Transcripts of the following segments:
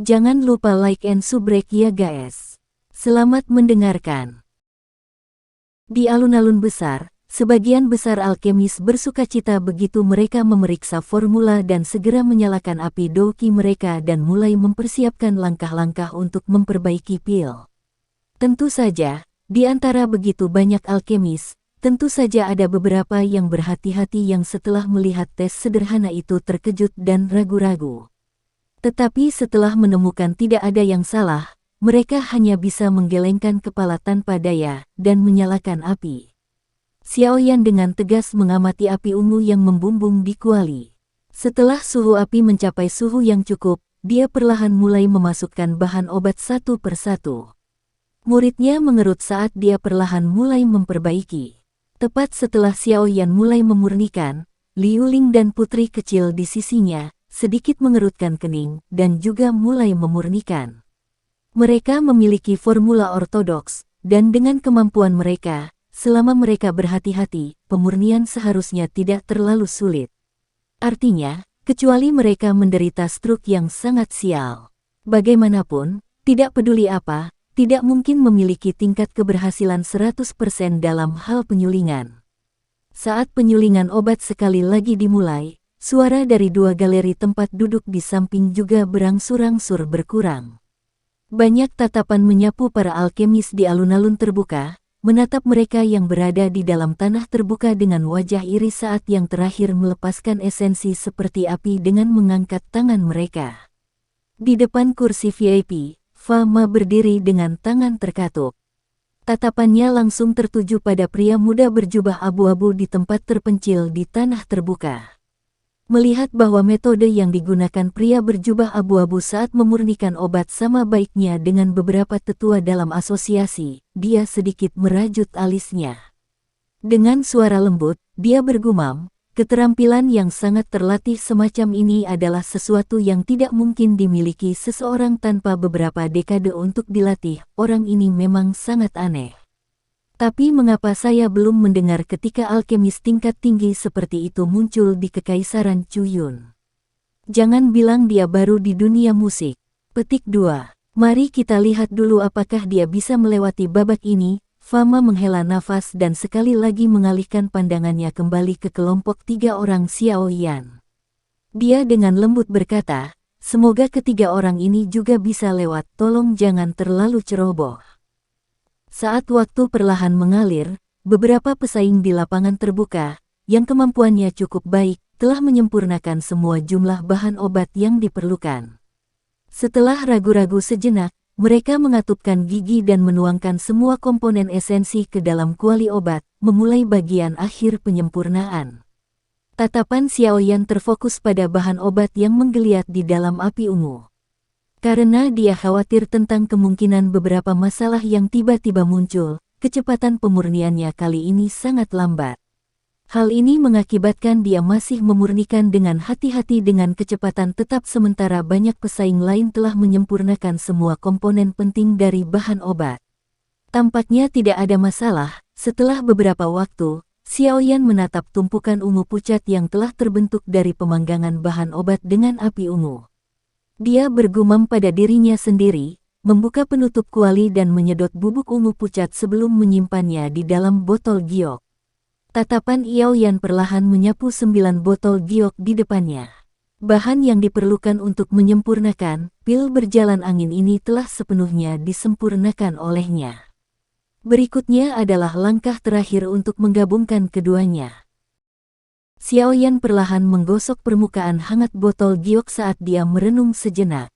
Jangan lupa like and subrek ya guys. Selamat mendengarkan. Di alun-alun besar, sebagian besar alkemis bersukacita begitu mereka memeriksa formula dan segera menyalakan api doki mereka dan mulai mempersiapkan langkah-langkah untuk memperbaiki pil. Tentu saja, di antara begitu banyak alkemis, tentu saja ada beberapa yang berhati-hati yang setelah melihat tes sederhana itu terkejut dan ragu-ragu. Tetapi setelah menemukan tidak ada yang salah, mereka hanya bisa menggelengkan kepala tanpa daya dan menyalakan api. Xiaoyan dengan tegas mengamati api ungu yang membumbung di kuali. Setelah suhu api mencapai suhu yang cukup, dia perlahan mulai memasukkan bahan obat satu persatu. Muridnya mengerut saat dia perlahan mulai memperbaiki. Tepat setelah Xiaoyan mulai memurnikan, Liu Ling dan putri kecil di sisinya sedikit mengerutkan kening dan juga mulai memurnikan. Mereka memiliki formula ortodoks, dan dengan kemampuan mereka, selama mereka berhati-hati, pemurnian seharusnya tidak terlalu sulit. Artinya, kecuali mereka menderita stroke yang sangat sial. Bagaimanapun, tidak peduli apa, tidak mungkin memiliki tingkat keberhasilan 100% dalam hal penyulingan. Saat penyulingan obat sekali lagi dimulai, suara dari dua galeri tempat duduk di samping juga berangsur-angsur berkurang. Banyak tatapan menyapu para alkemis di alun-alun terbuka, menatap mereka yang berada di dalam tanah terbuka dengan wajah iri saat yang terakhir melepaskan esensi seperti api dengan mengangkat tangan mereka. Di depan kursi VIP, Fama berdiri dengan tangan terkatup. Tatapannya langsung tertuju pada pria muda berjubah abu-abu di tempat terpencil di tanah terbuka. Melihat bahwa metode yang digunakan pria berjubah abu-abu saat memurnikan obat sama baiknya dengan beberapa tetua dalam asosiasi, dia sedikit merajut alisnya. Dengan suara lembut, dia bergumam, keterampilan yang sangat terlatih semacam ini adalah sesuatu yang tidak mungkin dimiliki seseorang tanpa beberapa dekade untuk dilatih. Orang ini memang sangat aneh. Tapi mengapa saya belum mendengar ketika alkemis tingkat tinggi seperti itu muncul di Kekaisaran Cuyun? Jangan bilang dia baru di dunia musik. Petik 2. Mari kita lihat dulu apakah dia bisa melewati babak ini. Fama menghela nafas dan sekali lagi mengalihkan pandangannya kembali ke kelompok 3 orang Xiaoyan. Dia dengan lembut berkata, semoga ketiga orang ini juga bisa lewat, tolong jangan terlalu ceroboh. Saat waktu perlahan mengalir, beberapa pesaing di lapangan terbuka, yang kemampuannya cukup baik, telah menyempurnakan semua jumlah bahan obat yang diperlukan. Setelah ragu-ragu sejenak, mereka mengatupkan gigi dan menuangkan semua komponen esensi ke dalam kuali obat, memulai bagian akhir penyempurnaan. Tatapan Xiaoyan terfokus pada bahan obat yang menggeliat di dalam api ungu. Karena dia khawatir tentang kemungkinan beberapa masalah yang tiba-tiba muncul, kecepatan pemurniannya kali ini sangat lambat. Hal ini mengakibatkan dia masih memurnikan dengan hati-hati dengan kecepatan tetap sementara banyak pesaing lain telah menyempurnakan semua komponen penting dari bahan obat. Tampaknya tidak ada masalah. Setelah beberapa waktu, Xiaoyan menatap tumpukan ungu pucat yang telah terbentuk dari pemanggangan bahan obat dengan api ungu. Dia bergumam pada dirinya sendiri, membuka penutup kuali dan menyedot bubuk ungu pucat sebelum menyimpannya di dalam botol giok. Tatapan Xiaoyan perlahan menyapu 9 botol giok di depannya. Bahan yang diperlukan untuk menyempurnakan pil berjalan angin ini telah sepenuhnya disempurnakan olehnya. Berikutnya adalah langkah terakhir untuk menggabungkan keduanya. Xiaoyan perlahan menggosok permukaan hangat botol giok saat dia merenung sejenak.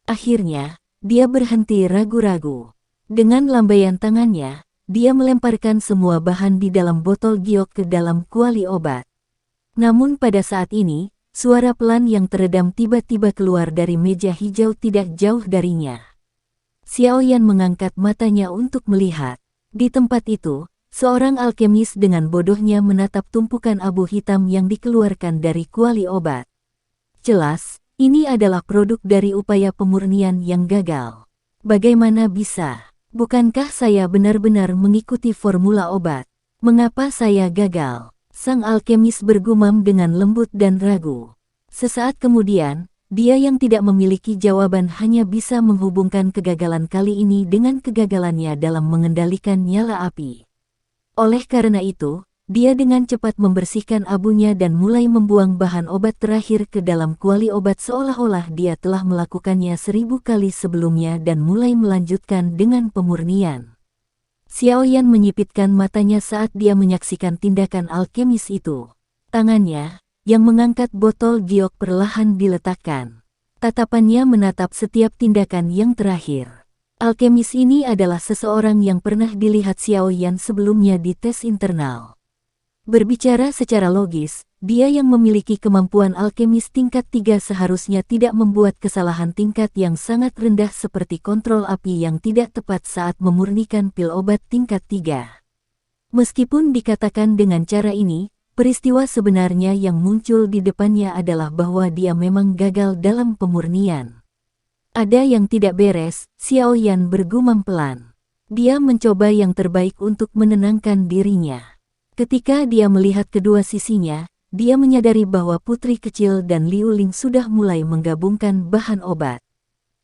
Akhirnya, dia berhenti ragu-ragu. Dengan lambaian tangannya, dia melemparkan semua bahan di dalam botol giok ke dalam kuali obat. Namun pada saat ini, suara pelan yang teredam tiba-tiba keluar dari meja hijau tidak jauh darinya. Xiaoyan mengangkat matanya untuk melihat. Di tempat itu, seorang alkemis dengan bodohnya menatap tumpukan abu hitam yang dikeluarkan dari kuali obat. Jelas, ini adalah produk dari upaya pemurnian yang gagal. Bagaimana bisa? Bukankah saya benar-benar mengikuti formula obat? Mengapa saya gagal? Sang alkemis bergumam dengan lembut dan ragu. Sesaat kemudian, dia yang tidak memiliki jawaban hanya bisa menghubungkan kegagalan kali ini dengan kegagalannya dalam mengendalikan nyala api. Oleh karena itu, dia dengan cepat membersihkan abunya dan mulai membuang bahan obat terakhir ke dalam kuali obat seolah-olah dia telah melakukannya 1000 kali sebelumnya dan mulai melanjutkan dengan pemurnian. Xiaoyan menyipitkan matanya saat dia menyaksikan tindakan alkemis itu. Tangannya, yang mengangkat botol giok perlahan diletakkan. Tatapannya menatap setiap tindakan yang terakhir. Alkemis ini adalah seseorang yang pernah dilihat Xiaoyan sebelumnya di tes internal. Berbicara secara logis, dia yang memiliki kemampuan alkemis tingkat 3 seharusnya tidak membuat kesalahan tingkat yang sangat rendah seperti kontrol api yang tidak tepat saat memurnikan pil obat tingkat 3. Meskipun dikatakan dengan cara ini, peristiwa sebenarnya yang muncul di depannya adalah bahwa dia memang gagal dalam pemurnian. Ada yang tidak beres, Xiaoyan bergumam pelan. Dia mencoba yang terbaik untuk menenangkan dirinya. Ketika dia melihat kedua sisinya, dia menyadari bahwa putri kecil dan Liu Ling sudah mulai menggabungkan bahan obat.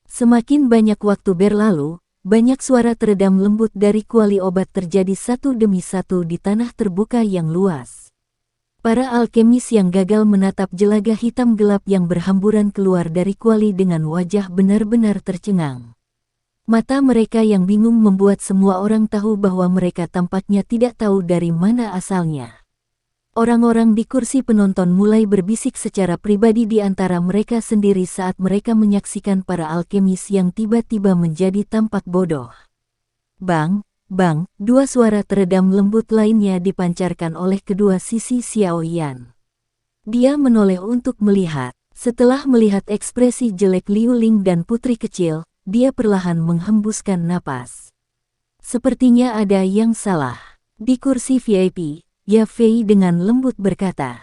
Semakin banyak waktu berlalu, banyak suara teredam lembut dari kuali obat terjadi satu demi satu di tanah terbuka yang luas. Para alkemis yang gagal menatap jelaga hitam gelap yang berhamburan keluar dari kuali dengan wajah benar-benar tercengang. Mata mereka yang bingung membuat semua orang tahu bahwa mereka tampaknya tidak tahu dari mana asalnya. Orang-orang di kursi penonton mulai berbisik secara pribadi di antara mereka sendiri saat mereka menyaksikan para alkemis yang tiba-tiba menjadi tampak bodoh. Bang! Bang, dua suara teredam lembut lainnya dipancarkan oleh kedua sisi Xiaoyan. Dia menoleh untuk melihat. Setelah melihat ekspresi jelek Liu Ling dan putri kecil, dia perlahan menghembuskan napas. Sepertinya ada yang salah. Di kursi VIP, Ya Fei dengan lembut berkata.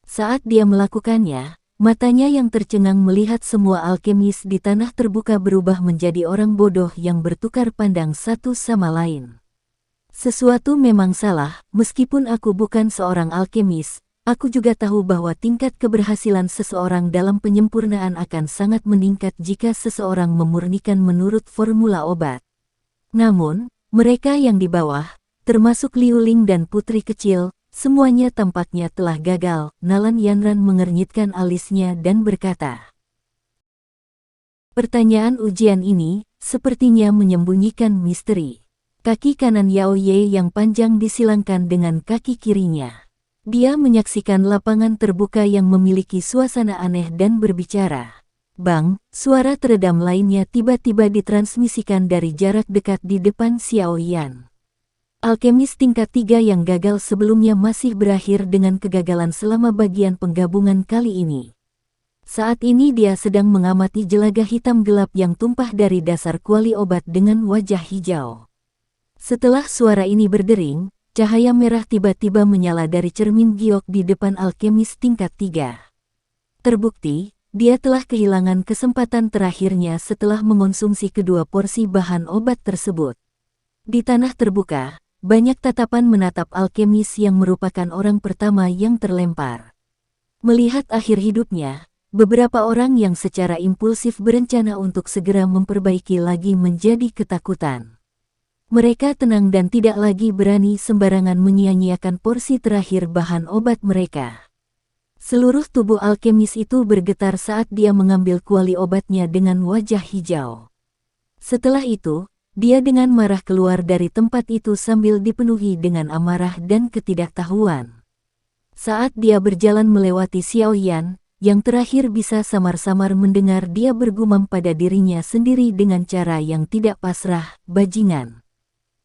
Saat dia melakukannya, matanya yang tercengang melihat semua alkemis di tanah terbuka berubah menjadi orang bodoh yang bertukar pandang satu sama lain. Sesuatu memang salah, meskipun aku bukan seorang alkemis, aku juga tahu bahwa tingkat keberhasilan seseorang dalam penyempurnaan akan sangat meningkat jika seseorang memurnikan menurut formula obat. Namun, mereka yang di bawah, termasuk Liu Ling dan putri kecil, semuanya tampaknya telah gagal. Nalan Yanran mengernyitkan alisnya dan berkata, pertanyaan ujian ini sepertinya menyembunyikan misteri. Kaki kanan Yao Ye yang panjang disilangkan dengan kaki kirinya. Dia menyaksikan lapangan terbuka yang memiliki suasana aneh dan berbicara. Bang, suara teredam lainnya tiba-tiba ditransmisikan dari jarak dekat di depan Xiaoyan. Alkemis tingkat 3 yang gagal sebelumnya masih berakhir dengan kegagalan selama bagian penggabungan kali ini. Saat ini dia sedang mengamati jelaga hitam gelap yang tumpah dari dasar kuali obat dengan wajah hijau. Setelah suara ini berdering, cahaya merah tiba-tiba menyala dari cermin giok di depan alkemis tingkat 3. Terbukti, dia telah kehilangan kesempatan terakhirnya setelah mengonsumsi kedua porsi bahan obat tersebut. Di tanah terbuka, banyak tatapan menatap alkemis yang merupakan orang pertama yang terlempar. Melihat akhir hidupnya, beberapa orang yang secara impulsif berencana untuk segera memperbaiki lagi menjadi ketakutan. Mereka tenang dan tidak lagi berani sembarangan menyia-nyiakan porsi terakhir bahan obat mereka. Seluruh tubuh alkemis itu bergetar saat dia mengambil kuali obatnya dengan wajah hijau. Setelah itu, dia dengan marah keluar dari tempat itu sambil dipenuhi dengan amarah dan ketidaktahuan. Saat dia berjalan melewati Xiaoyan, yang terakhir bisa samar-samar mendengar dia bergumam pada dirinya sendiri dengan cara yang tidak pasrah, bajingan.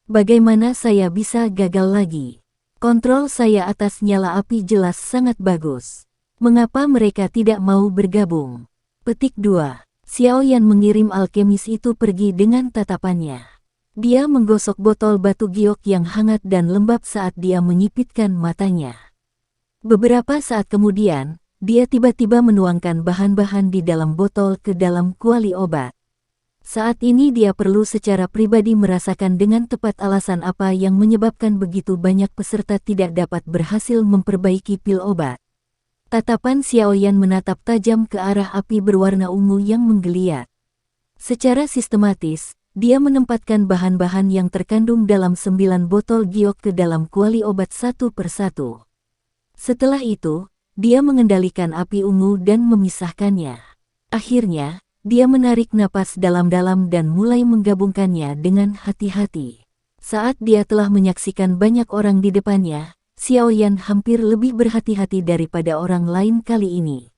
Bagaimana saya bisa gagal lagi? Kontrol saya atas nyala api jelas sangat bagus. Mengapa mereka tidak mau bergabung? Petik 2. Xiaoyan mengirim alkemis itu pergi dengan tatapannya. Dia menggosok botol batu giok yang hangat dan lembab saat dia menyipitkan matanya. Beberapa saat kemudian, dia tiba-tiba menuangkan bahan-bahan di dalam botol ke dalam kuali obat. Saat ini dia perlu secara pribadi merasakan dengan tepat alasan apa yang menyebabkan begitu banyak peserta tidak dapat berhasil memperbaiki pil obat. Tatapan Xiaoyan menatap tajam ke arah api berwarna ungu yang menggeliat. Secara sistematis, dia menempatkan bahan-bahan yang terkandung dalam 9 botol giok ke dalam kuali obat satu persatu. Setelah itu, dia mengendalikan api ungu dan memisahkannya. Akhirnya, dia menarik napas dalam-dalam dan mulai menggabungkannya dengan hati-hati. Saat dia telah menyaksikan banyak orang di depannya, Xiaoyan hampir lebih berhati-hati daripada orang lain kali ini.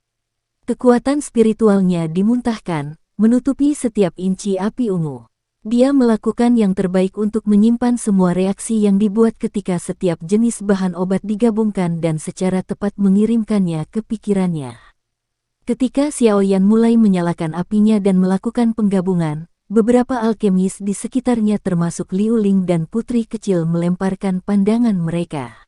Kekuatan spiritualnya dimuntahkan, menutupi setiap inci api ungu. Dia melakukan yang terbaik untuk menyimpan semua reaksi yang dibuat ketika setiap jenis bahan obat digabungkan dan secara tepat mengirimkannya ke pikirannya. Ketika Xiaoyan mulai menyalakan apinya dan melakukan penggabungan, beberapa alkemis di sekitarnya termasuk Liu Ling dan putri kecil melemparkan pandangan mereka.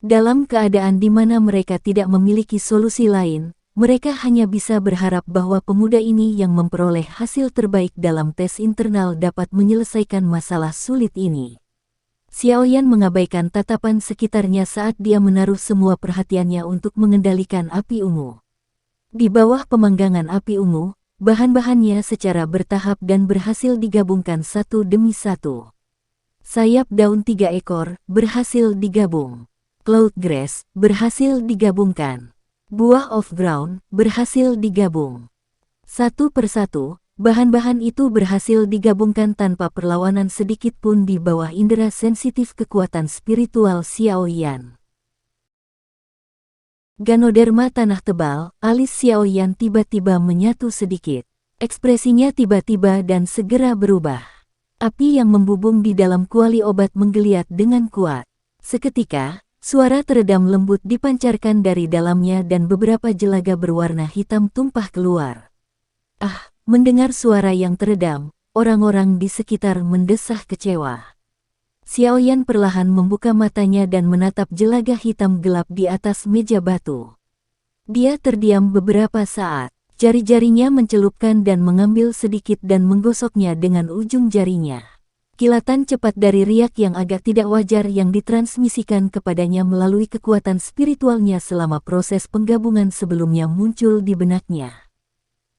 Dalam keadaan di mana mereka tidak memiliki solusi lain, mereka hanya bisa berharap bahwa pemuda ini yang memperoleh hasil terbaik dalam tes internal dapat menyelesaikan masalah sulit ini. Xiaoyan mengabaikan tatapan sekitarnya saat dia menaruh semua perhatiannya untuk mengendalikan api ungu. Di bawah pemanggangan api ungu, bahan-bahannya secara bertahap dan berhasil digabungkan satu demi satu. Sayap daun 3 ekor berhasil digabung. Cloud grass berhasil digabungkan. Buah of ground berhasil digabung. Satu persatu, bahan-bahan itu berhasil digabungkan tanpa perlawanan sedikit pun di bawah indera sensitif kekuatan spiritual Xiaoyan. Ganoderma tanah tebal, alis Xiaoyan tiba-tiba menyatu sedikit. Ekspresinya tiba-tiba dan segera berubah. Api yang membubung di dalam kuali obat menggeliat dengan kuat. Seketika, suara teredam lembut dipancarkan dari dalamnya dan beberapa jelaga berwarna hitam tumpah keluar. Ah, mendengar suara yang teredam, orang-orang di sekitar mendesah kecewa. Xiaoyan perlahan membuka matanya dan menatap jelaga hitam gelap di atas meja batu. Dia terdiam beberapa saat, jari-jarinya mencelupkan dan mengambil sedikit dan menggosoknya dengan ujung jarinya. Kilatan cepat dari riak yang agak tidak wajar yang ditransmisikan kepadanya melalui kekuatan spiritualnya selama proses penggabungan sebelumnya muncul di benaknya.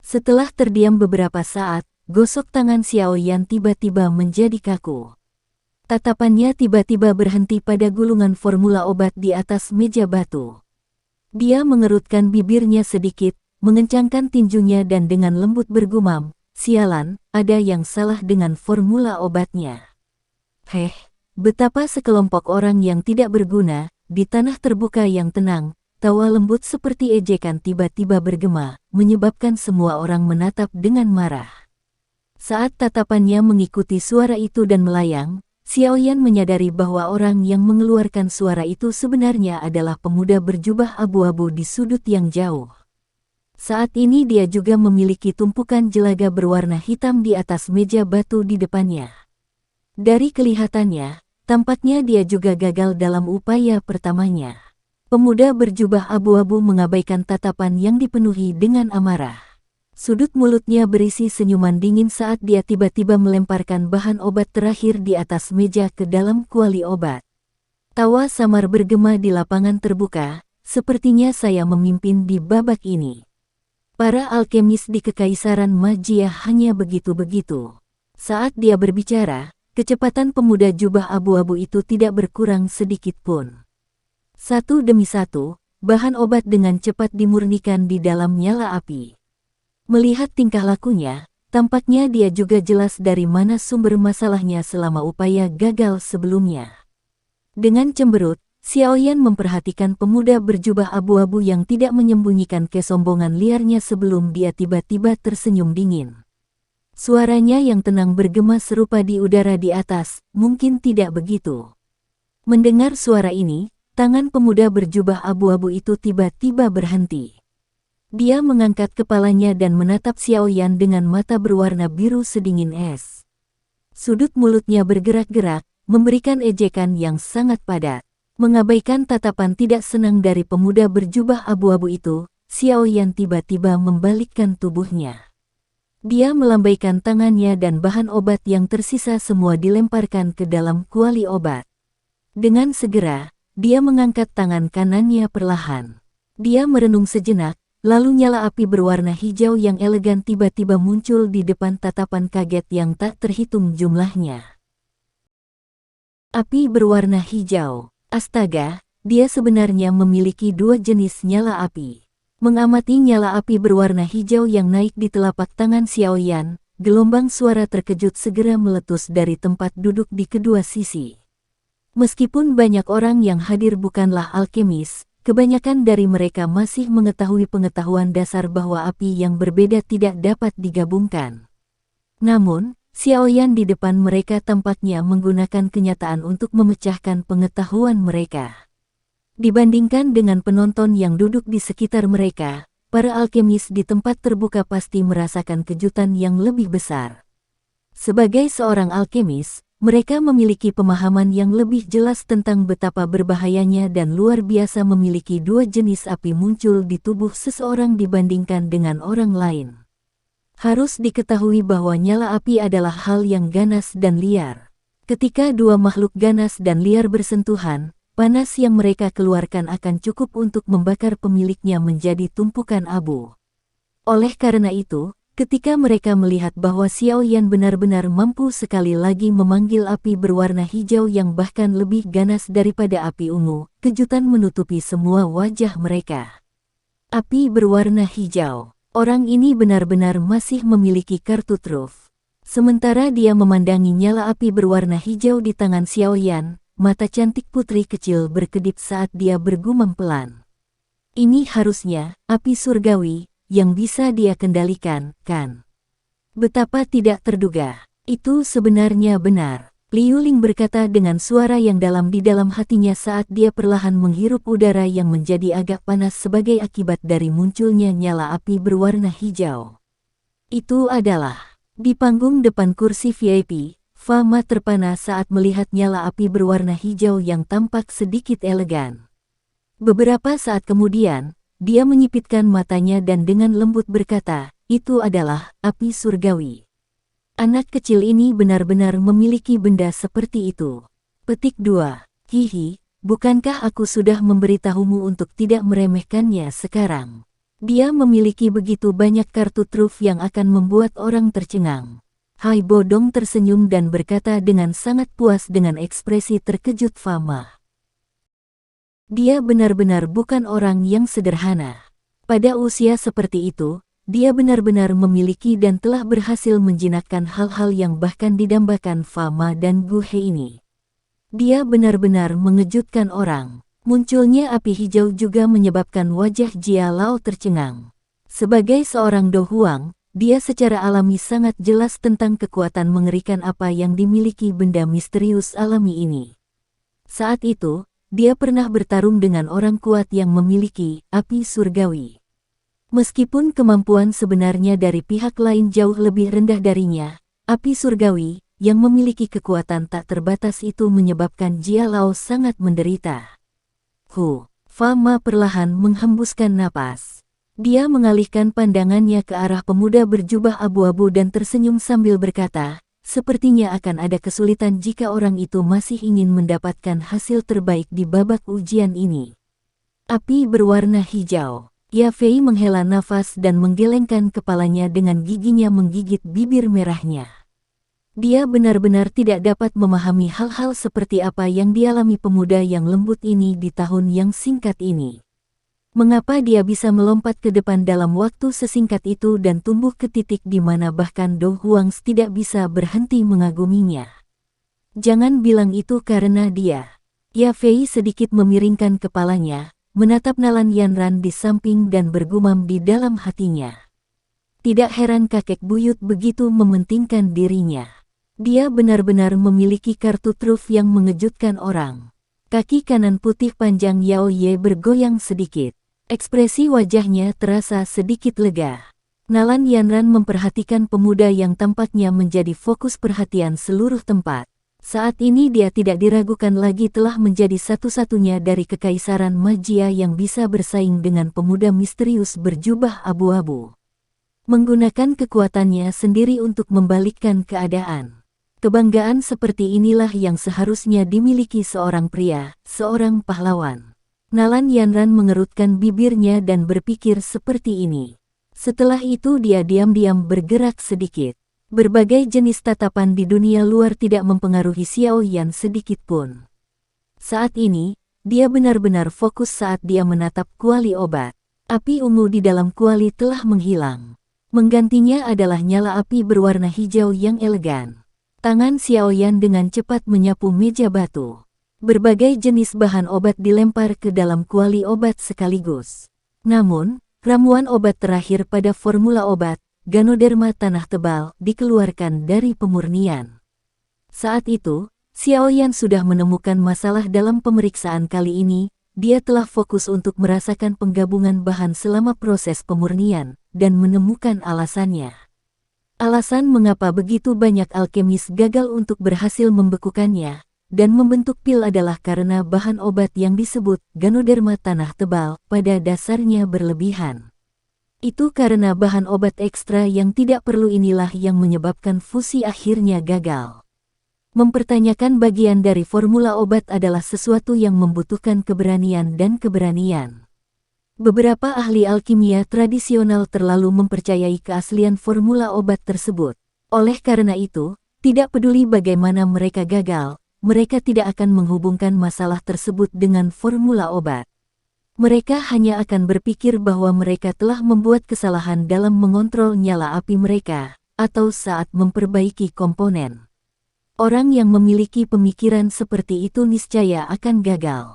Setelah terdiam beberapa saat, gosok tangan Xiaoyan tiba-tiba menjadi kaku. Tatapannya tiba-tiba berhenti pada gulungan formula obat di atas meja batu. Dia mengerutkan bibirnya sedikit, mengencangkan tinjunya dan dengan lembut bergumam, "Sialan, ada yang salah dengan formula obatnya." Heh, betapa sekelompok orang yang tidak berguna, di tanah terbuka yang tenang, tawa lembut seperti ejekan tiba-tiba bergema, menyebabkan semua orang menatap dengan marah. Saat tatapannya mengikuti suara itu dan melayang, Xiaoyan menyadari bahwa orang yang mengeluarkan suara itu sebenarnya adalah pemuda berjubah abu-abu di sudut yang jauh. Saat ini dia juga memiliki tumpukan jelaga berwarna hitam di atas meja batu di depannya. Dari kelihatannya, tampaknya dia juga gagal dalam upaya pertamanya. Pemuda berjubah abu-abu mengabaikan tatapan yang dipenuhi dengan amarah. Sudut mulutnya berisi senyuman dingin saat dia tiba-tiba melemparkan bahan obat terakhir di atas meja ke dalam kuali obat. Tawa samar bergema di lapangan terbuka, "Sepertinya saya memimpin di babak ini." Para alkemis di Kekaisaran Magia hanya begitu-begitu. Saat dia berbicara, kecepatan pemuda jubah abu-abu itu tidak berkurang sedikit pun. Satu demi satu, bahan obat dengan cepat dimurnikan di dalam nyala api. Melihat tingkah lakunya, tampaknya dia juga jelas dari mana sumber masalahnya selama upaya gagal sebelumnya. Dengan cemberut, Xiaoyan memperhatikan pemuda berjubah abu-abu yang tidak menyembunyikan kesombongan liarnya sebelum dia tiba-tiba tersenyum dingin. Suaranya yang tenang bergema serupa di udara di atas, "Mungkin tidak begitu." Mendengar suara ini, tangan pemuda berjubah abu-abu itu tiba-tiba berhenti. Dia mengangkat kepalanya dan menatap Xiaoyan dengan mata berwarna biru sedingin es. Sudut mulutnya bergerak-gerak, memberikan ejekan yang sangat padat. Mengabaikan tatapan tidak senang dari pemuda berjubah abu-abu itu, Xiaoyan tiba-tiba membalikkan tubuhnya. Dia melambaikan tangannya dan bahan obat yang tersisa semua dilemparkan ke dalam kuali obat. Dengan segera, dia mengangkat tangan kanannya perlahan. Dia merenung sejenak, lalu nyala api berwarna hijau yang elegan tiba-tiba muncul di depan tatapan kaget yang tak terhitung jumlahnya. Api berwarna hijau. Astaga, dia sebenarnya memiliki dua jenis nyala api. Mengamati nyala api berwarna hijau yang naik di telapak tangan Xiaoyan, gelombang suara terkejut segera meletus dari tempat duduk di kedua sisi. Meskipun banyak orang yang hadir bukanlah alkemis, kebanyakan dari mereka masih mengetahui pengetahuan dasar bahwa api yang berbeda tidak dapat digabungkan. Namun, Xiaoyan di depan mereka tampaknya menggunakan kenyataan untuk memecahkan pengetahuan mereka. Dibandingkan dengan penonton yang duduk di sekitar mereka, para alkemis di tempat terbuka pasti merasakan kejutan yang lebih besar. Sebagai seorang alkemis, mereka memiliki pemahaman yang lebih jelas tentang betapa berbahayanya dan luar biasa memiliki dua jenis api muncul di tubuh seseorang dibandingkan dengan orang lain. Harus diketahui bahwa nyala api adalah hal yang ganas dan liar. Ketika dua makhluk ganas dan liar bersentuhan, panas yang mereka keluarkan akan cukup untuk membakar pemiliknya menjadi tumpukan abu. Oleh karena itu, ketika mereka melihat bahwa Xiaoyan benar-benar mampu sekali lagi memanggil api berwarna hijau yang bahkan lebih ganas daripada api ungu, kejutan menutupi semua wajah mereka. Api berwarna hijau. Orang ini benar-benar masih memiliki kartu truf. Sementara dia memandangi nyala api berwarna hijau di tangan Xiaoyan, mata cantik putri kecil berkedip saat dia bergumam pelan. Ini harusnya api surgawi yang bisa dia kendalikan, kan? Betapa tidak terduga. Itu sebenarnya benar. Liu Ling berkata dengan suara yang dalam di dalam hatinya saat dia perlahan menghirup udara yang menjadi agak panas sebagai akibat dari munculnya nyala api berwarna hijau. Itu adalah di panggung depan kursi VIP, Fama terpana saat melihat nyala api berwarna hijau yang tampak sedikit elegan. Beberapa saat kemudian, dia menyipitkan matanya dan dengan lembut berkata, itu adalah api surgawi. Anak kecil ini benar-benar memiliki benda seperti itu. Petik 2. Hihi, bukankah aku sudah memberitahumu untuk tidak meremehkannya sekarang? Dia memiliki begitu banyak kartu truf yang akan membuat orang tercengang. Hai Bodong tersenyum dan berkata dengan sangat puas dengan ekspresi terkejut Fama. Dia benar-benar bukan orang yang sederhana. Pada usia seperti itu, dia benar-benar memiliki dan telah berhasil menjinakkan hal-hal yang bahkan didambakan Fama dan Gu He ini. Dia benar-benar mengejutkan orang. Munculnya api hijau juga menyebabkan wajah Jia Lao tercengang. Sebagai seorang Do Huang, dia secara alami sangat jelas tentang kekuatan mengerikan apa yang dimiliki benda misterius alami ini. Saat itu, dia pernah bertarung dengan orang kuat yang memiliki api surgawi. Meskipun kemampuan sebenarnya dari pihak lain jauh lebih rendah darinya, api surgawi yang memiliki kekuatan tak terbatas itu menyebabkan Jia Lao sangat menderita. Fama perlahan menghembuskan napas. Dia mengalihkan pandangannya ke arah pemuda berjubah abu-abu dan tersenyum sambil berkata, sepertinya akan ada kesulitan jika orang itu masih ingin mendapatkan hasil terbaik di babak ujian ini. Api berwarna hijau. Ya Fei menghela nafas dan menggelengkan kepalanya dengan giginya menggigit bibir merahnya. Dia benar-benar tidak dapat memahami hal-hal seperti apa yang dialami pemuda yang lembut ini di tahun yang singkat ini. Mengapa dia bisa melompat ke depan dalam waktu sesingkat itu dan tumbuh ke titik di mana bahkan Do Huang tidak bisa berhenti mengaguminya? Jangan bilang itu karena dia. Ya Fei sedikit memiringkan kepalanya, menatap Nalan Yanran di samping dan bergumam di dalam hatinya. Tidak heran kakek buyut begitu mementingkan dirinya. Dia benar-benar memiliki kartu truf yang mengejutkan orang. Kaki kanan putih panjang Yao Ye bergoyang sedikit. Ekspresi wajahnya terasa sedikit lega. Nalan Yanran memperhatikan pemuda yang tampaknya menjadi fokus perhatian seluruh tempat. Saat ini dia tidak diragukan lagi telah menjadi satu-satunya dari kekaisaran magia yang bisa bersaing dengan pemuda misterius berjubah abu-abu. Menggunakan kekuatannya sendiri untuk membalikkan keadaan. Kebanggaan seperti inilah yang seharusnya dimiliki seorang pria, seorang pahlawan. Nalan Yanran mengerutkan bibirnya dan berpikir seperti ini. Setelah itu dia diam-diam bergerak sedikit. Berbagai jenis tatapan di dunia luar tidak mempengaruhi Xiao Yan sedikit pun. Saat ini, dia benar-benar fokus saat dia menatap kuali obat. Api ungu di dalam kuali telah menghilang. Menggantinya adalah nyala api berwarna hijau yang elegan. Tangan Xiao Yan dengan cepat menyapu meja batu. Berbagai jenis bahan obat dilempar ke dalam kuali obat sekaligus. Namun, ramuan obat terakhir pada formula obat, Ganoderma tanah tebal, dikeluarkan dari pemurnian. Saat itu, Xiao Yan sudah menemukan masalah dalam pemeriksaan kali ini. Dia telah fokus untuk merasakan penggabungan bahan selama proses pemurnian, dan menemukan alasannya. Alasan mengapa begitu banyak alkemis gagal untuk berhasil membekukannya dan membentuk pil adalah karena bahan obat yang disebut Ganoderma tanah tebal pada dasarnya berlebihan. Itu karena bahan obat ekstra yang tidak perlu inilah yang menyebabkan fusi akhirnya gagal. Mempertanyakan bagian dari formula obat adalah sesuatu yang membutuhkan keberanian dan keberanian. Beberapa ahli alkimia tradisional terlalu mempercayai keaslian formula obat tersebut. Oleh karena itu, tidak peduli bagaimana mereka gagal, mereka tidak akan menghubungkan masalah tersebut dengan formula obat. Mereka hanya akan berpikir bahwa mereka telah membuat kesalahan dalam mengontrol nyala api mereka, atau saat memperbaiki komponen. Orang yang memiliki pemikiran seperti itu niscaya akan gagal.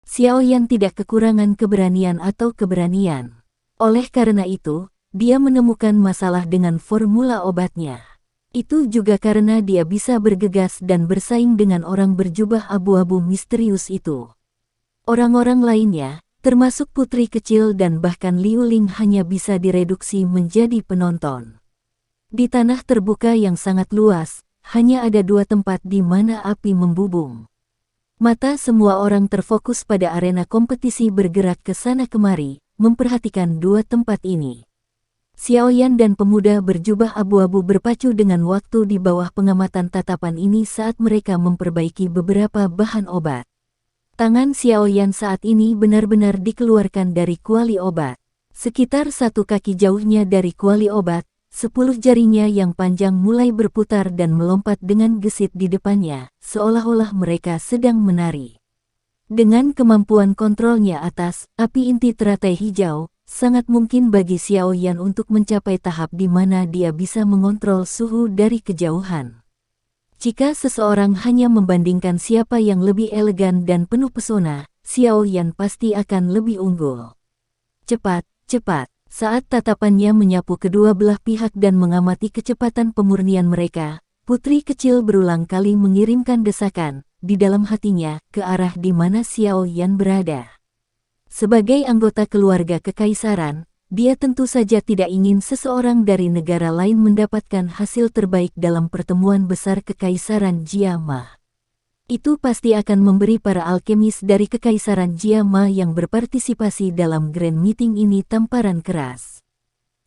Xiao Yan tidak kekurangan keberanian atau keberanian. Oleh karena itu, dia menemukan masalah dengan formula obatnya. Itu juga karena dia bisa bergegas dan bersaing dengan orang berjubah abu-abu misterius itu. Orang-orang lainnya, termasuk putri kecil dan bahkan Liu Ling hanya bisa direduksi menjadi penonton. Di tanah terbuka yang sangat luas, hanya ada dua tempat di mana api membubung. Mata semua orang terfokus pada arena kompetisi bergerak ke sana kemari, memperhatikan dua tempat ini. Xiao Yan dan pemuda berjubah abu-abu berpacu dengan waktu di bawah pengamatan tatapan ini saat mereka memperbaiki beberapa bahan obat. Tangan Xiao Yan saat ini benar-benar dikeluarkan dari kuali obat. Sekitar 1 kaki jauhnya dari kuali obat, 10 jarinya yang panjang mulai berputar dan melompat dengan gesit di depannya, seolah-olah mereka sedang menari. Dengan kemampuan kontrolnya atas api inti teratai hijau, sangat mungkin bagi Xiao Yan untuk mencapai tahap di mana dia bisa mengontrol suhu dari kejauhan. Jika seseorang hanya membandingkan siapa yang lebih elegan dan penuh pesona, Xiao Yan pasti akan lebih unggul. Cepat, cepat. Saat tatapannya menyapu kedua belah pihak dan mengamati kecepatan pemurnian mereka, putri kecil berulang kali mengirimkan desakan di dalam hatinya ke arah di mana Xiao Yan berada. Sebagai anggota keluarga kekaisaran, dia tentu saja tidak ingin seseorang dari negara lain mendapatkan hasil terbaik dalam pertemuan besar kekaisaran Jiama. Itu pasti akan memberi para alkemis dari kekaisaran Jiama yang berpartisipasi dalam Grand Meeting ini tamparan keras.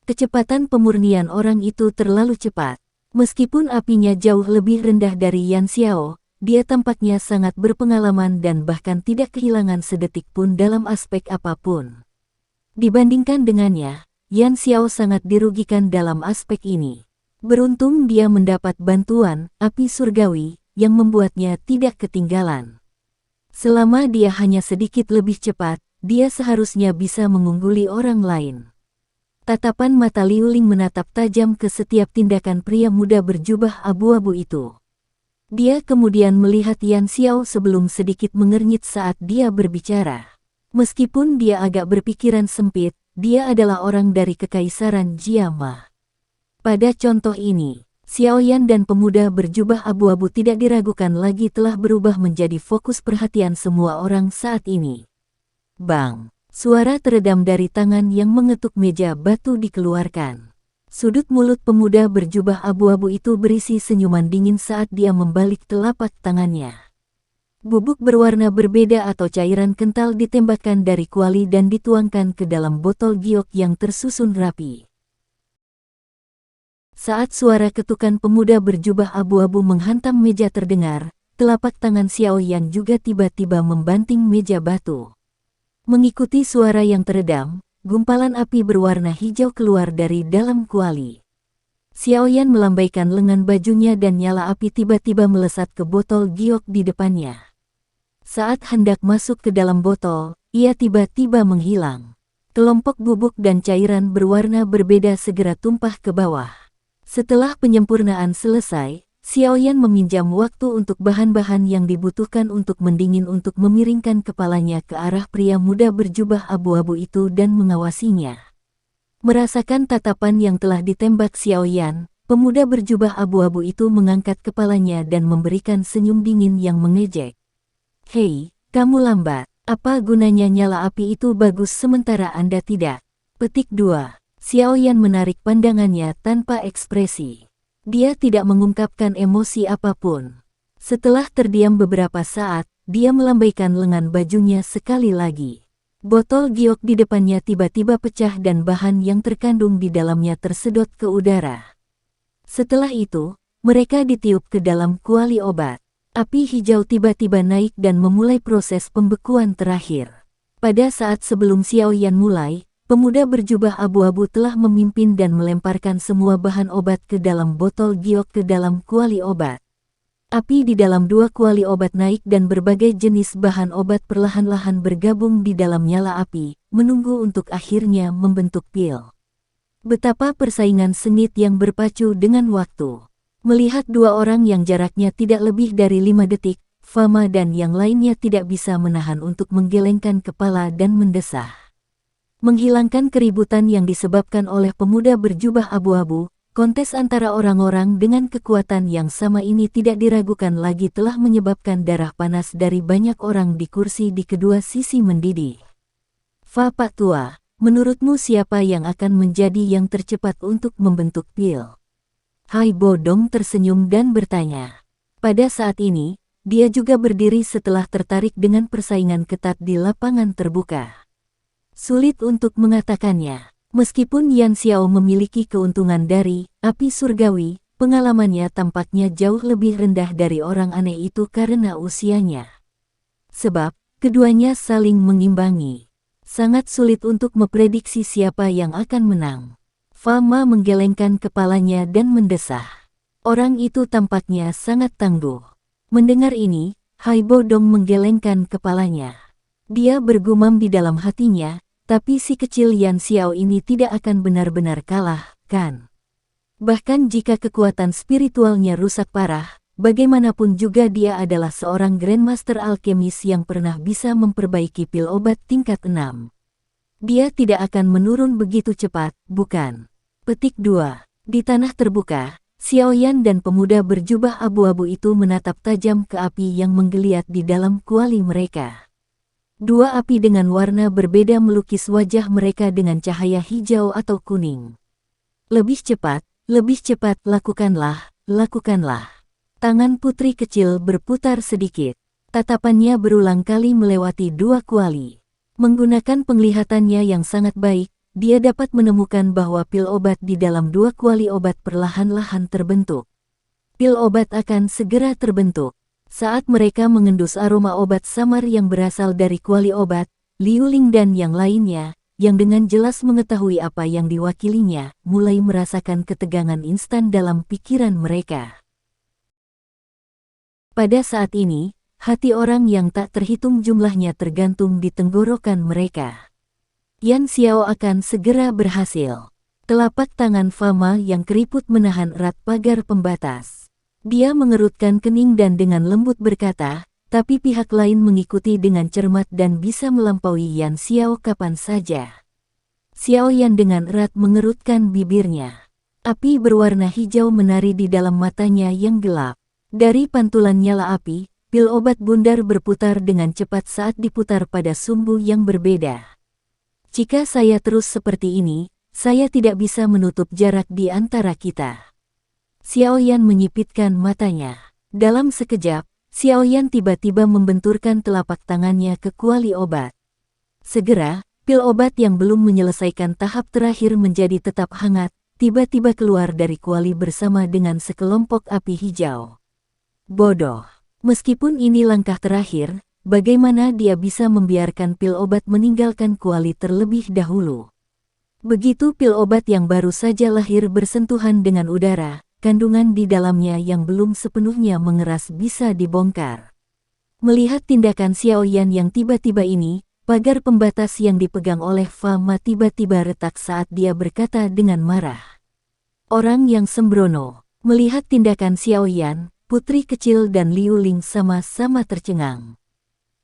Kecepatan pemurnian orang itu terlalu cepat. Meskipun apinya jauh lebih rendah dari Yan Xiao, dia tampaknya sangat berpengalaman dan bahkan tidak kehilangan sedetik pun dalam aspek apapun. Dibandingkan dengannya, Yan Xiao sangat dirugikan dalam aspek ini. Beruntung dia mendapat bantuan api surgawi yang membuatnya tidak ketinggalan. Selama dia hanya sedikit lebih cepat, dia seharusnya bisa mengungguli orang lain. Tatapan mata Liu Ling menatap tajam ke setiap tindakan pria muda berjubah abu-abu itu. Dia kemudian melihat Yan Xiao sebelum sedikit mengernyit saat dia berbicara. Meskipun dia agak berpikiran sempit, dia adalah orang dari kekaisaran Jiama. Pada contoh ini, Xiao Yan dan pemuda berjubah abu-abu tidak diragukan lagi telah berubah menjadi fokus perhatian semua orang saat ini. Bang! Suara teredam dari tangan yang mengetuk meja batu dikeluarkan. Sudut mulut pemuda berjubah abu-abu itu berisi senyuman dingin saat dia membalik telapak tangannya. Bubuk berwarna berbeda atau cairan kental ditembakkan dari kuali dan dituangkan ke dalam botol giok yang tersusun rapi. Saat suara ketukan pemuda berjubah abu-abu menghantam meja terdengar, telapak tangan Xiao Yan juga tiba-tiba membanting meja batu. Mengikuti suara yang teredam, gumpalan api berwarna hijau keluar dari dalam kuali. Xiao Yan melambaikan lengan bajunya dan nyala api tiba-tiba melesat ke botol giok di depannya. Saat hendak masuk ke dalam botol, ia tiba-tiba menghilang. Kelompok bubuk dan cairan berwarna berbeda segera tumpah ke bawah. Setelah penyempurnaan selesai, Xiao Yan meminjam waktu untuk bahan-bahan yang dibutuhkan untuk mendingin untuk memiringkan kepalanya ke arah pria muda berjubah abu-abu itu dan mengawasinya. Merasakan tatapan yang telah ditembak Xiao Yan, pemuda berjubah abu-abu itu mengangkat kepalanya dan memberikan senyum dingin yang mengejek. "Hei, kamu lambat. Apa gunanya nyala api itu bagus sementara Anda tidak?" Petik 2. Xiao Yan menarik pandangannya tanpa ekspresi. Dia tidak mengungkapkan emosi apapun. Setelah terdiam beberapa saat, dia melambaikan lengan bajunya sekali lagi. Botol giok di depannya tiba-tiba pecah dan bahan yang terkandung di dalamnya tersedot ke udara. Setelah itu, mereka ditiup ke dalam kuali obat. Api hijau tiba-tiba naik dan memulai proses pembekuan terakhir. Pada saat sebelum Xiao Yan mulai, pemuda berjubah abu-abu telah memimpin dan melemparkan semua bahan obat ke dalam botol giok ke dalam kuali obat. Api di dalam dua kuali obat naik dan berbagai jenis bahan obat perlahan-lahan bergabung di dalam nyala api, menunggu untuk akhirnya membentuk pil. Betapa persaingan sengit yang berpacu dengan waktu. Melihat dua orang yang jaraknya tidak lebih dari 5 detik, Fama dan yang lainnya tidak bisa menahan untuk menggelengkan kepala dan mendesah. Menghilangkan keributan yang disebabkan oleh pemuda berjubah abu-abu, kontes antara orang-orang dengan kekuatan yang sama ini tidak diragukan lagi telah menyebabkan darah panas dari banyak orang di kursi di kedua sisi mendidih. "Fa Pak Tua, menurutmu siapa yang akan menjadi yang tercepat untuk membentuk pil?" Hai Bodong tersenyum dan bertanya. Pada saat ini, dia juga berdiri setelah tertarik dengan persaingan ketat di lapangan terbuka. Sulit untuk mengatakannya. Meskipun Yan Xiao memiliki keuntungan dari api surgawi, pengalamannya tampaknya jauh lebih rendah dari orang aneh itu karena usianya. Sebab, keduanya saling mengimbangi. Sangat sulit untuk memprediksi siapa yang akan menang. Fama menggelengkan kepalanya dan mendesah. Orang itu tampaknya sangat tangguh. Mendengar ini, Hai Bodong menggelengkan kepalanya. Dia bergumam di dalam hatinya, tapi si kecil Yan Xiao ini tidak akan benar-benar kalah, kan? Bahkan jika kekuatan spiritualnya rusak parah, bagaimanapun juga dia adalah seorang Grandmaster Alkemis yang pernah bisa memperbaiki pil obat tingkat 6. Dia tidak akan menurun begitu cepat, bukan? Petik 2. Di tanah terbuka, Xiao Yan dan pemuda berjubah abu-abu itu menatap tajam ke api yang menggeliat di dalam kuali mereka. Dua api dengan warna berbeda melukis wajah mereka dengan cahaya hijau atau kuning. Lebih cepat, lakukanlah, lakukanlah. Tangan putri kecil berputar sedikit. Tatapannya berulang kali melewati dua kuali. Menggunakan penglihatannya yang sangat baik, dia dapat menemukan bahwa pil obat di dalam dua kuali obat perlahan-lahan terbentuk. Pil obat akan segera terbentuk. Saat mereka mengendus aroma obat samar yang berasal dari kuali obat, Liu Ling dan yang lainnya, yang dengan jelas mengetahui apa yang diwakilinya, mulai merasakan ketegangan instan dalam pikiran mereka. Pada saat ini, hati orang yang tak terhitung jumlahnya tergantung di tenggorokan mereka. Yan Xiao akan segera berhasil. Telapak tangan Fama yang keriput menahan erat pagar pembatas. Dia mengerutkan kening dan dengan lembut berkata, tapi pihak lain mengikuti dengan cermat dan bisa melampaui Yan Xiao kapan saja. Xiao Yan dengan erat mengerutkan bibirnya. Api berwarna hijau menari di dalam matanya yang gelap. Dari pantulan nyala api, pil obat bundar berputar dengan cepat saat diputar pada sumbu yang berbeda. Jika saya terus seperti ini, saya tidak bisa menutup jarak di antara kita. Xiao Yan menyipitkan matanya. Dalam sekejap, Xiao Yan tiba-tiba membenturkan telapak tangannya ke kuali obat. Segera, pil obat yang belum menyelesaikan tahap terakhir menjadi tetap hangat, tiba-tiba keluar dari kuali bersama dengan sekelompok api hijau. Bodoh. Meskipun ini langkah terakhir, bagaimana dia bisa membiarkan pil obat meninggalkan kuali terlebih dahulu? Begitu pil obat yang baru saja lahir bersentuhan dengan udara, kandungan di dalamnya yang belum sepenuhnya mengeras bisa dibongkar. Melihat tindakan Xiaoyan yang tiba-tiba ini, pagar pembatas yang dipegang oleh Fama tiba-tiba retak saat dia berkata dengan marah. Orang yang sembrono. Melihat tindakan Xiaoyan, putri kecil dan Liu Ling sama-sama tercengang.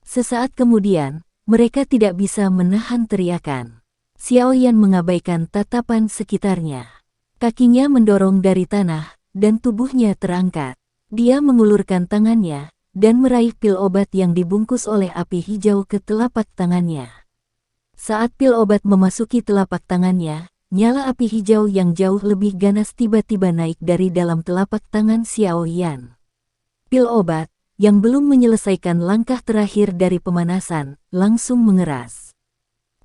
Sesaat kemudian, mereka tidak bisa menahan teriakan. Xiaoyan mengabaikan tatapan sekitarnya. Kakinya mendorong dari tanah, dan tubuhnya terangkat. Dia mengulurkan tangannya, dan meraih pil obat yang dibungkus oleh api hijau ke telapak tangannya. Saat pil obat memasuki telapak tangannya, nyala api hijau yang jauh lebih ganas tiba-tiba naik dari dalam telapak tangan Xiaoyan. Pil obat, yang belum menyelesaikan langkah terakhir dari pemanasan, langsung mengeras.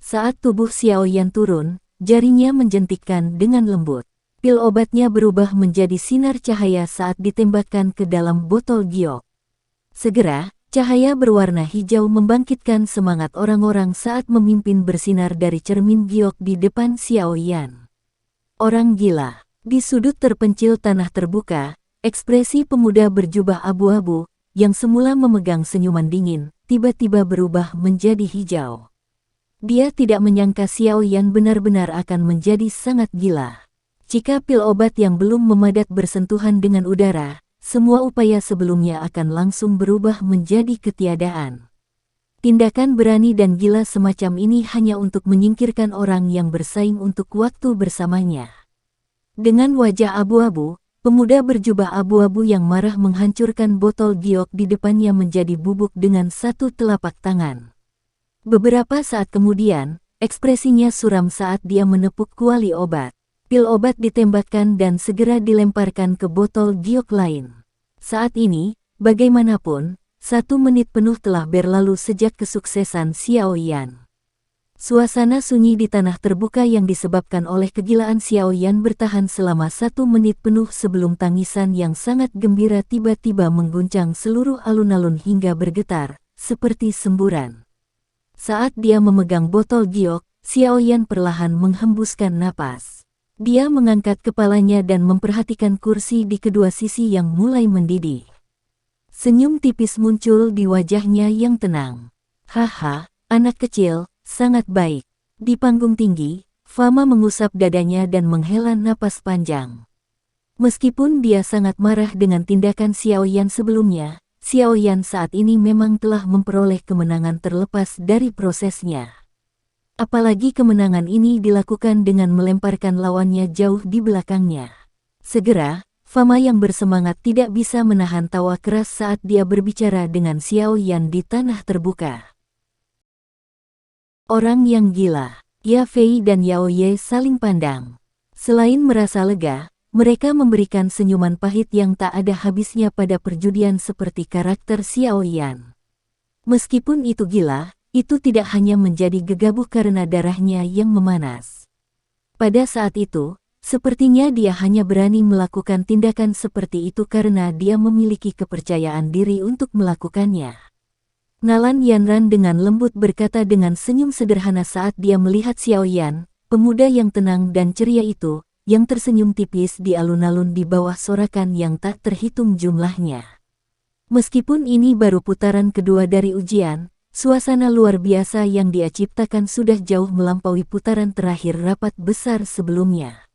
Saat tubuh Xiaoyan turun, jarinya menjentikkan dengan lembut. Pil obatnya berubah menjadi sinar cahaya saat ditembakkan ke dalam botol giok. Segera, cahaya berwarna hijau membangkitkan semangat orang-orang saat memimpin bersinar dari cermin giok di depan Xiaoyan. Orang gila. Di sudut terpencil tanah terbuka, ekspresi pemuda berjubah abu-abu, yang semula memegang senyuman dingin, tiba-tiba berubah menjadi hijau. Dia tidak menyangka Xiaoyan benar-benar akan menjadi sangat gila. Jika pil obat yang belum memadat bersentuhan dengan udara, semua upaya sebelumnya akan langsung berubah menjadi ketiadaan. Tindakan berani dan gila semacam ini hanya untuk menyingkirkan orang yang bersaing untuk waktu bersamanya. Dengan wajah abu-abu, pemuda berjubah abu-abu yang marah menghancurkan botol giok di depannya menjadi bubuk dengan satu telapak tangan. Beberapa saat kemudian, ekspresinya suram saat dia menepuk kuali obat. Pil obat ditembakkan dan segera dilemparkan ke botol giok lain. Saat ini, bagaimanapun, 1 menit penuh telah berlalu sejak kesuksesan Xiaoyan. Suasana sunyi di tanah terbuka yang disebabkan oleh kegilaan Xiaoyan bertahan selama 1 menit penuh sebelum tangisan yang sangat gembira tiba-tiba mengguncang seluruh alun-alun hingga bergetar, seperti semburan. Saat dia memegang botol giok, Xiaoyan perlahan menghembuskan napas. Dia mengangkat kepalanya dan memperhatikan kursi di kedua sisi yang mulai mendidih. Senyum tipis muncul di wajahnya yang tenang. Haha, anak kecil, sangat baik. Di panggung tinggi, Fama mengusap dadanya dan menghela napas panjang. Meskipun dia sangat marah dengan tindakan Xiaoyan sebelumnya, Xiaoyan saat ini memang telah memperoleh kemenangan terlepas dari prosesnya. Apalagi kemenangan ini dilakukan dengan melemparkan lawannya jauh di belakangnya. Segera, Fama yang bersemangat tidak bisa menahan tawa keras saat dia berbicara dengan Xiaoyan di tanah terbuka. Orang yang gila, Ya Fei dan Yao Ye saling pandang. Selain merasa lega, mereka memberikan senyuman pahit yang tak ada habisnya pada perjudian seperti karakter Xiaoyan. Meskipun itu gila, itu tidak hanya menjadi gegabah karena darahnya yang memanas. Pada saat itu, sepertinya dia hanya berani melakukan tindakan seperti itu karena dia memiliki kepercayaan diri untuk melakukannya. Nalan Yanran dengan lembut berkata dengan senyum sederhana saat dia melihat Xiaoyan, pemuda yang tenang dan ceria itu, yang tersenyum tipis di alun-alun di bawah sorakan yang tak terhitung jumlahnya. Meskipun ini baru putaran kedua dari ujian, suasana luar biasa yang dia ciptakan sudah jauh melampaui putaran terakhir rapat besar sebelumnya.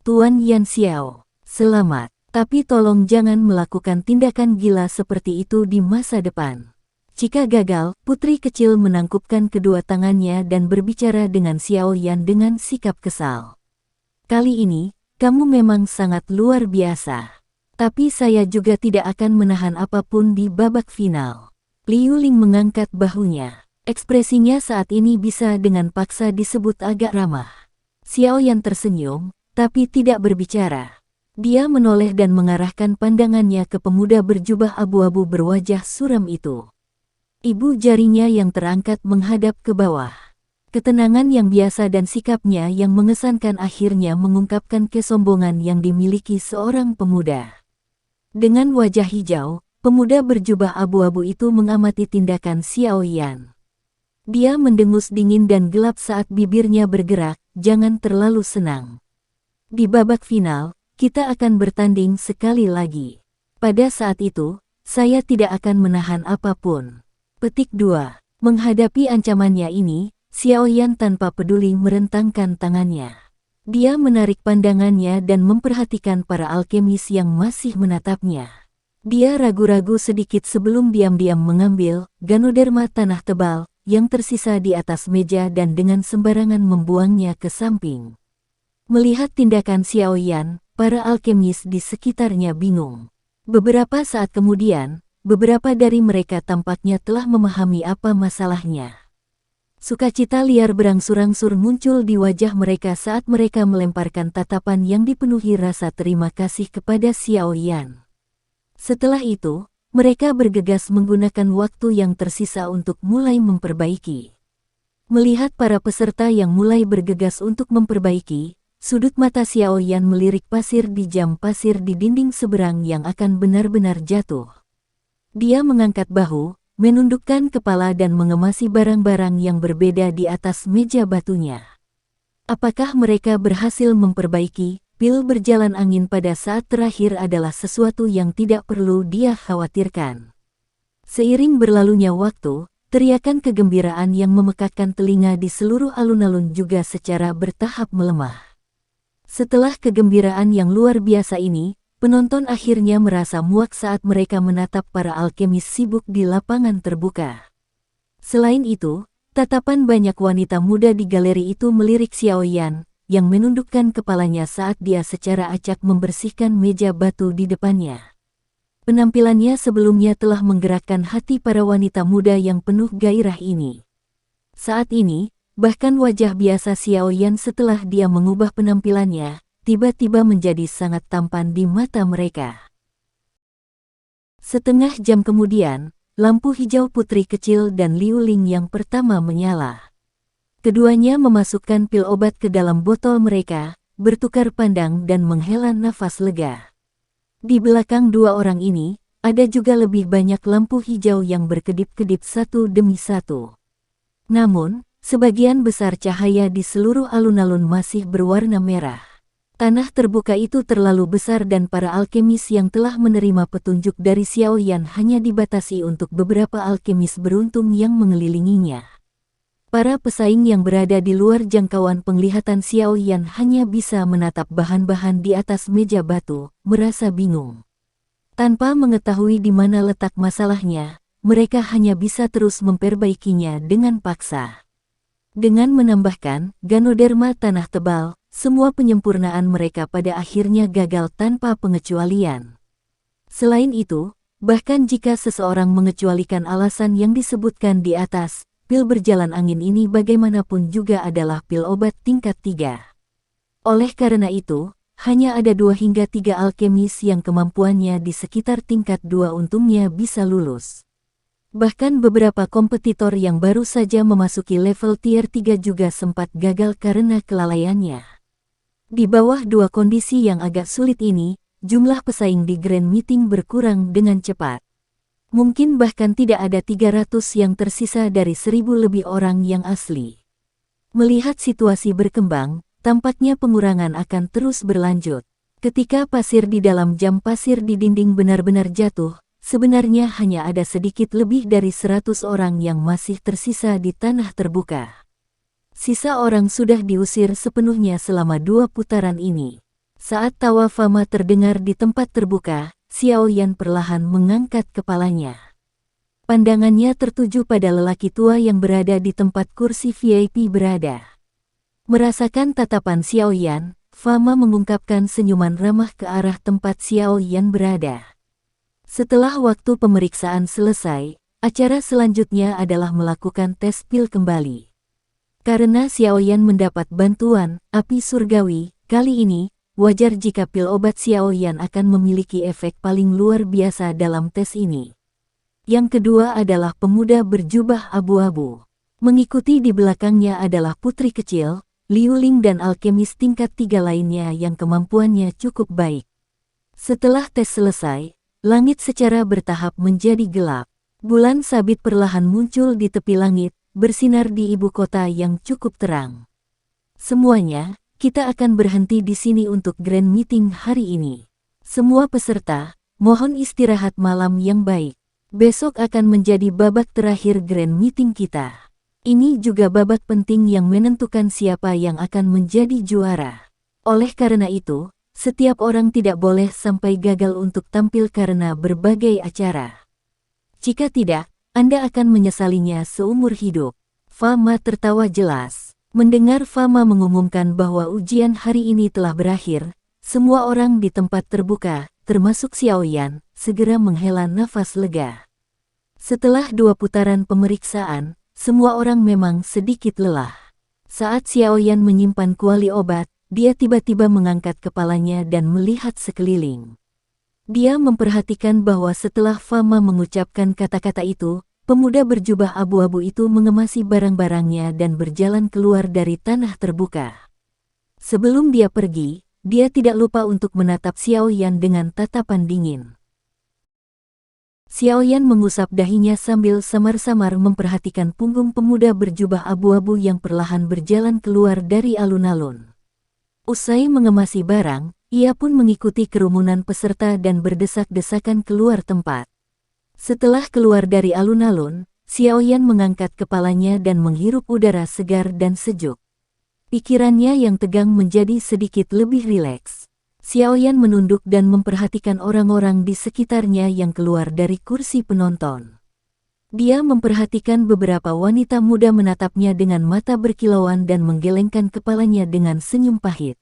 Tuan Yan Xiao, selamat, tapi tolong jangan melakukan tindakan gila seperti itu di masa depan. Jika gagal, putri kecil menangkupkan kedua tangannya dan berbicara dengan Xiaoyan dengan sikap kesal. Kali ini, kamu memang sangat luar biasa. Tapi saya juga tidak akan menahan apapun di babak final. Liu Ling mengangkat bahunya. Ekspresinya saat ini bisa dengan paksa disebut agak ramah. Xiaoyan tersenyum, tapi tidak berbicara. Dia menoleh dan mengarahkan pandangannya ke pemuda berjubah abu-abu berwajah suram itu. Ibu jarinya yang terangkat menghadap ke bawah. Ketenangan yang biasa dan sikapnya yang mengesankan akhirnya mengungkapkan kesombongan yang dimiliki seorang pemuda. Dengan wajah hijau, pemuda berjubah abu-abu itu mengamati tindakan Xiao Yan. Dia mendengus dingin dan gelap saat bibirnya bergerak, jangan terlalu senang. Di babak final, kita akan bertanding sekali lagi. Pada saat itu, saya tidak akan menahan apapun. Petik 2. Menghadapi ancamannya ini, Xiao Yan tanpa peduli merentangkan tangannya. Dia menarik pandangannya dan memperhatikan para alkemis yang masih menatapnya. Dia ragu-ragu sedikit sebelum diam-diam mengambil ganoderma tanah tebal yang tersisa di atas meja dan dengan sembarangan membuangnya ke samping. Melihat tindakan Xiao Yan, para alkemis di sekitarnya bingung. Beberapa saat kemudian, beberapa dari mereka tampaknya telah memahami apa masalahnya. Sukacita liar berangsur-angsur muncul di wajah mereka saat mereka melemparkan tatapan yang dipenuhi rasa terima kasih kepada Xiao Yan. Setelah itu, mereka bergegas menggunakan waktu yang tersisa untuk mulai memperbaiki. Melihat para peserta yang mulai bergegas untuk memperbaiki, sudut mata Xiao Yan melirik pasir di jam pasir di dinding seberang yang akan benar-benar jatuh. Dia mengangkat bahu, menundukkan kepala dan mengemasi barang-barang yang berbeda di atas meja batunya. Apakah mereka berhasil memperbaiki? Pil berjalan angin pada saat terakhir adalah sesuatu yang tidak perlu dia khawatirkan. Seiring berlalunya waktu, teriakan kegembiraan yang memekakkan telinga di seluruh alun-alun juga secara bertahap melemah. Setelah kegembiraan yang luar biasa ini, penonton akhirnya merasa muak saat mereka menatap para alkemis sibuk di lapangan terbuka. Selain itu, tatapan banyak wanita muda di galeri itu melirik Xiao Yan, yang menundukkan kepalanya saat dia secara acak membersihkan meja batu di depannya. Penampilannya sebelumnya telah menggerakkan hati para wanita muda yang penuh gairah ini. Saat ini, bahkan wajah biasa Xiao Yan setelah dia mengubah penampilannya, tiba-tiba menjadi sangat tampan di mata mereka. Setengah jam kemudian, lampu hijau putri kecil dan Liu Ling yang pertama menyala. Keduanya memasukkan pil obat ke dalam botol mereka, bertukar pandang dan menghela nafas lega. Di belakang dua orang ini, ada juga lebih banyak lampu hijau yang berkedip-kedip satu demi satu. Namun, sebagian besar cahaya di seluruh alun-alun masih berwarna merah. Tanah terbuka itu terlalu besar dan para alkemis yang telah menerima petunjuk dari Xiao Yan hanya dibatasi untuk beberapa alkemis beruntung yang mengelilinginya. Para pesaing yang berada di luar jangkauan penglihatan Xiao Yan hanya bisa menatap bahan-bahan di atas meja batu, merasa bingung. Tanpa mengetahui di mana letak masalahnya, mereka hanya bisa terus memperbaikinya dengan paksa. Dengan menambahkan ganoderma tanah tebal, semua penyempurnaan mereka pada akhirnya gagal tanpa pengecualian. Selain itu, bahkan jika seseorang mengecualikan alasan yang disebutkan di atas, pil berjalan angin ini bagaimanapun juga adalah pil obat tingkat 3. Oleh karena itu, hanya ada 2 hingga 3 alkemis yang kemampuannya di sekitar tingkat 2 untungnya bisa lulus. Bahkan beberapa kompetitor yang baru saja memasuki level tier 3 juga sempat gagal karena kelalaiannya. Di bawah 2 kondisi yang agak sulit ini, jumlah pesaing di Grand Meeting berkurang dengan cepat. Mungkin bahkan tidak ada 300 yang tersisa dari 1000 lebih orang yang asli. Melihat situasi berkembang, tampaknya pengurangan akan terus berlanjut. Ketika pasir di dalam jam pasir di dinding benar-benar jatuh, sebenarnya hanya ada sedikit lebih dari 100 orang yang masih tersisa di tanah terbuka. Sisa orang sudah diusir sepenuhnya selama 2 putaran ini. Saat tawa fama terdengar di tempat terbuka, Xiao Yan perlahan mengangkat kepalanya. Pandangannya tertuju pada lelaki tua yang berada di tempat kursi VIP berada. Merasakan tatapan Xiao Yan, Fama mengungkapkan senyuman ramah ke arah tempat Xiao Yan berada. Setelah waktu pemeriksaan selesai, acara selanjutnya adalah melakukan tes pil kembali. Karena Xiao Yan mendapat bantuan api surgawi, kali ini, wajar jika pil obat Xiao Yan akan memiliki efek paling luar biasa dalam tes ini. Yang kedua adalah pemuda berjubah abu-abu. Mengikuti di belakangnya adalah putri kecil, Liu Ling dan alkemis tingkat 3 lainnya yang kemampuannya cukup baik. Setelah tes selesai, langit secara bertahap menjadi gelap. Bulan sabit perlahan muncul di tepi langit, bersinar di ibu kota yang cukup terang. Semuanya, kita akan berhenti di sini untuk grand meeting hari ini. Semua peserta, mohon istirahat malam yang baik. Besok akan menjadi babak terakhir grand meeting kita. Ini juga babak penting yang menentukan siapa yang akan menjadi juara. Oleh karena itu, setiap orang tidak boleh sampai gagal untuk tampil karena berbagai acara. Jika tidak, Anda akan menyesalinya seumur hidup. Fama tertawa jelas. Mendengar Fama mengumumkan bahwa ujian hari ini telah berakhir, semua orang di tempat terbuka, termasuk Xiaoyan, segera menghela nafas lega. Setelah 2 putaran pemeriksaan, semua orang memang sedikit lelah. Saat Xiaoyan menyimpan kuali obat, dia tiba-tiba mengangkat kepalanya dan melihat sekeliling. Dia memperhatikan bahwa setelah Fama mengucapkan kata-kata itu, pemuda berjubah abu-abu itu mengemasi barang-barangnya dan berjalan keluar dari tanah terbuka. Sebelum dia pergi, dia tidak lupa untuk menatap Xiaoyan dengan tatapan dingin. Xiaoyan mengusap dahinya sambil samar-samar memperhatikan punggung pemuda berjubah abu-abu yang perlahan berjalan keluar dari alun-alun. Usai mengemasi barang, ia pun mengikuti kerumunan peserta dan berdesak-desakan keluar tempat. Setelah keluar dari alun-alun, Xiaoyan mengangkat kepalanya dan menghirup udara segar dan sejuk. Pikirannya yang tegang menjadi sedikit lebih rileks. Xiaoyan menunduk dan memperhatikan orang-orang di sekitarnya yang keluar dari kursi penonton. Dia memperhatikan beberapa wanita muda menatapnya dengan mata berkilauan dan menggelengkan kepalanya dengan senyum pahit.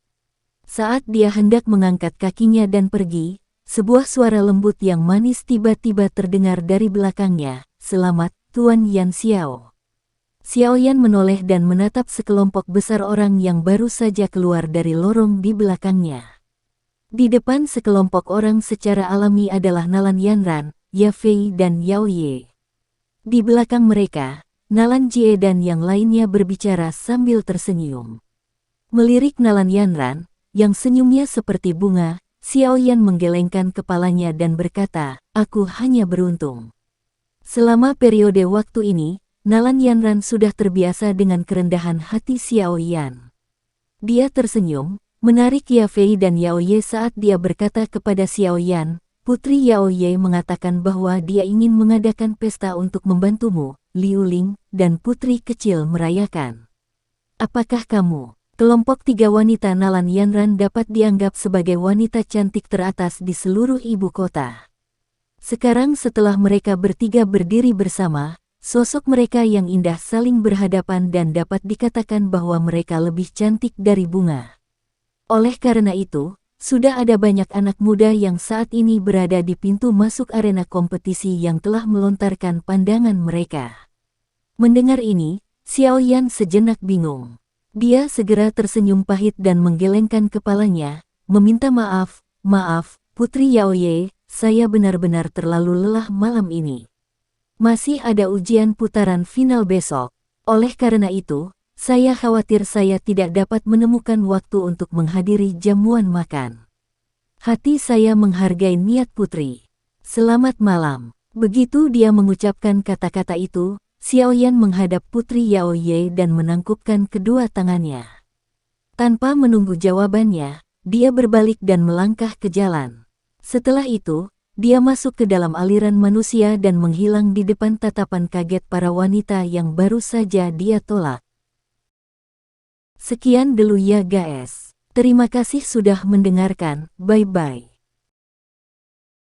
Saat dia hendak mengangkat kakinya dan pergi, sebuah suara lembut yang manis tiba-tiba terdengar dari belakangnya. "Selamat, Tuan Yan Xiao." Xiaoyan menoleh dan menatap sekelompok besar orang yang baru saja keluar dari lorong di belakangnya. Di depan sekelompok orang secara alami adalah Nalan Yanran, Ya Fei dan Yao Ye. Di belakang mereka, Nalan Jie dan yang lainnya berbicara sambil tersenyum. Melirik Nalan Yanran, yang senyumnya seperti bunga, Xiaoyan menggelengkan kepalanya dan berkata, "Aku hanya beruntung." Selama periode waktu ini, Nalan Yanran sudah terbiasa dengan kerendahan hati Xiaoyan. Dia tersenyum, menarik Ya Fei dan Yao Ye saat dia berkata kepada Xiaoyan, "Putri Yao Ye mengatakan bahwa dia ingin mengadakan pesta untuk membantumu, Liu Ling, dan putri kecil merayakan. Apakah kamu?" Kelompok 3 wanita Nalan Yanran dapat dianggap sebagai wanita cantik teratas di seluruh ibu kota. Sekarang setelah mereka bertiga berdiri bersama, sosok mereka yang indah saling berhadapan dan dapat dikatakan bahwa mereka lebih cantik dari bunga. Oleh karena itu, sudah ada banyak anak muda yang saat ini berada di pintu masuk arena kompetisi yang telah melontarkan pandangan mereka. Mendengar ini, Xiaoyan sejenak bingung. Dia segera tersenyum pahit dan menggelengkan kepalanya, meminta maaf, "Maaf, Putri Yao Ye, saya benar-benar terlalu lelah malam ini. Masih ada ujian putaran final besok. Oleh karena itu, saya khawatir saya tidak dapat menemukan waktu untuk menghadiri jamuan makan. Hati saya menghargai niat Putri. Selamat malam." Begitu dia mengucapkan kata-kata itu, Xiaoyan menghadap Putri Yao Ye dan menangkupkan kedua tangannya. Tanpa menunggu jawabannya, dia berbalik dan melangkah ke jalan. Setelah itu, dia masuk ke dalam aliran manusia dan menghilang di depan tatapan kaget para wanita yang baru saja dia tolak. Sekian dulu ya guys. Terima kasih sudah mendengarkan, bye-bye.